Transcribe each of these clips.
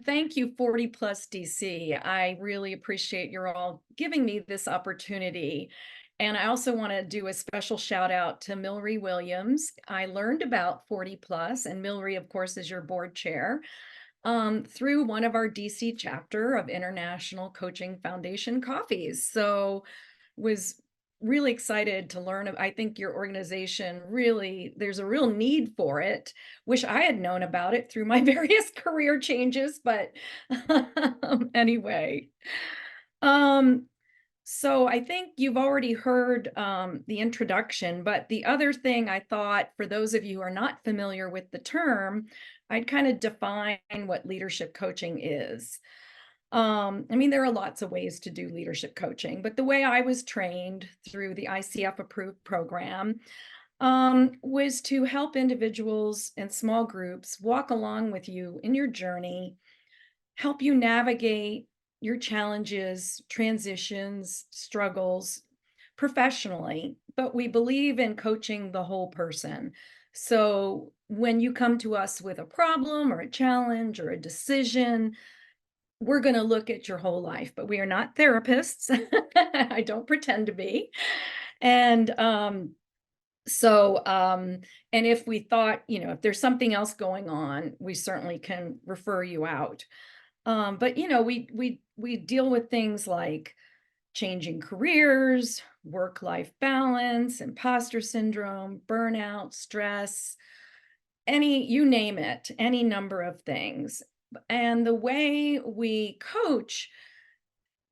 thank you, 40 Plus DC. I really appreciate you all giving me this opportunity. And I also want to do a special shout out to Milry Williams. I learned about 40 Plus, and Milry, of course, is your board chair, through one of our DC chapter of International Coaching Foundation coffees. So was really excited to learn. I think your organization really, there's a real need for it. Wish I had known about it through my various career changes, but anyway. Um, so I think you've already heard the introduction, but the other thing I thought, for those of you who are not familiar with the term, I'd kind of define what leadership coaching is. I mean, there are lots of ways to do leadership coaching, but the way I was trained through the ICF approved program was to help individuals and small groups walk along with you in your journey, help you navigate your challenges, transitions, struggles professionally. But we believe in coaching the whole person. So when you come to us with a problem or a challenge or a decision, we're going to look at your whole life, but we are not therapists. I don't pretend to be. And and if we thought, if there's something else going on, we certainly can refer you out. But we deal with things like changing careers, work-life balance, imposter syndrome, burnout, stress, you name it, any number of things. And the way we coach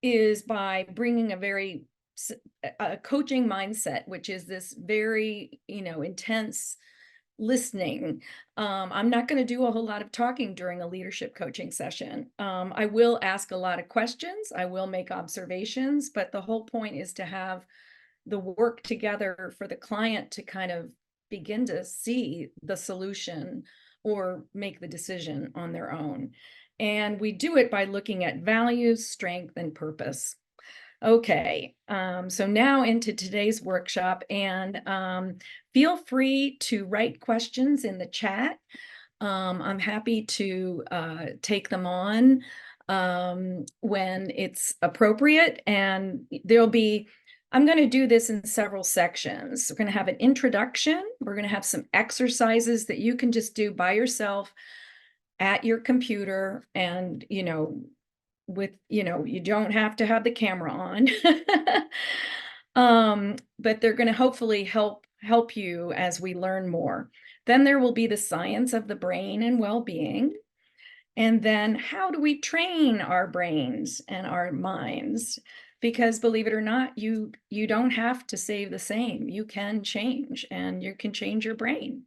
is by bringing a coaching mindset, which is this very, intense listening. I'm not going to do a whole lot of talking during a leadership coaching session. I will ask a lot of questions. I will make observations, but the whole point is to have the work together for the client to kind of begin to see the solution or make the decision on their own. And we do it by looking at values, strength, and purpose. Okay, so now into today's workshop, and feel free to write questions in the chat. I'm happy to take them on when it's appropriate, and I'm going to do this in several sections. We're going to have an introduction. We're going to have some exercises that you can just do by yourself at your computer, and you don't have to have the camera on. But they're going to hopefully help you as we learn more. Then there will be the science of the brain and well-being. And then how do we train our brains and our minds? Because believe it or not, you don't have to stay the same. You can change, and you can change your brain.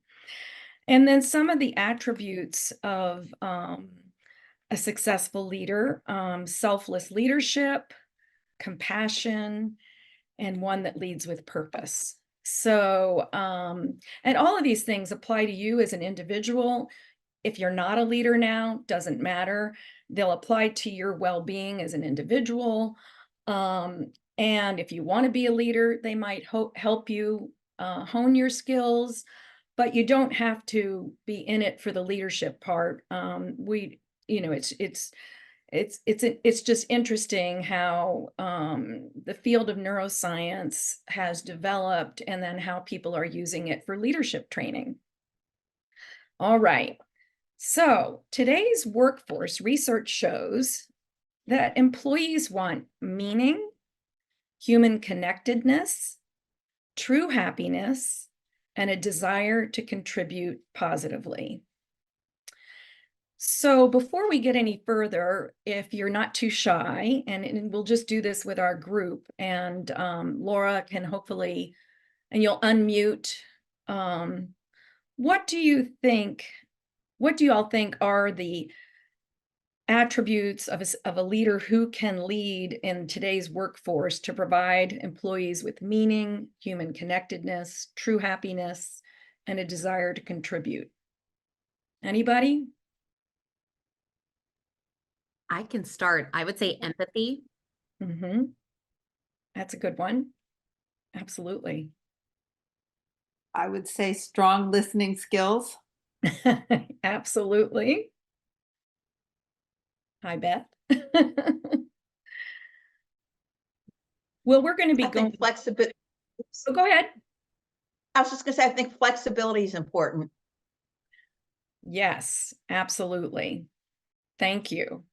And then some of the attributes of a successful leader: selfless leadership, compassion, and one that leads with purpose. So, and all of these things apply to you as an individual. If you're not a leader now, doesn't matter. They'll apply to your well-being as an individual. And if you want to be a leader, they might help you hone your skills, but you don't have to be in it for the leadership part. It's just interesting how the field of neuroscience has developed, and then how people are using it for leadership training. All right. So today's workforce research shows that employees want meaning, human connectedness, true happiness, and a desire to contribute positively. So before we get any further, if you're not too shy, and we'll just do this with our group, and Laura can hopefully, and you'll unmute. What do you all think are the attributes of a leader who can lead in today's workforce to provide employees with meaning, human connectedness, true happiness, and a desire to contribute? Anybody? I can start. I would say empathy. Mm-hmm. That's a good one. Absolutely. I would say strong listening skills. Absolutely. Hi, Beth. Well, we're going to be I going. think flexibility. So go ahead. I was just gonna say, I think flexibility is important. Yes, absolutely. Thank you.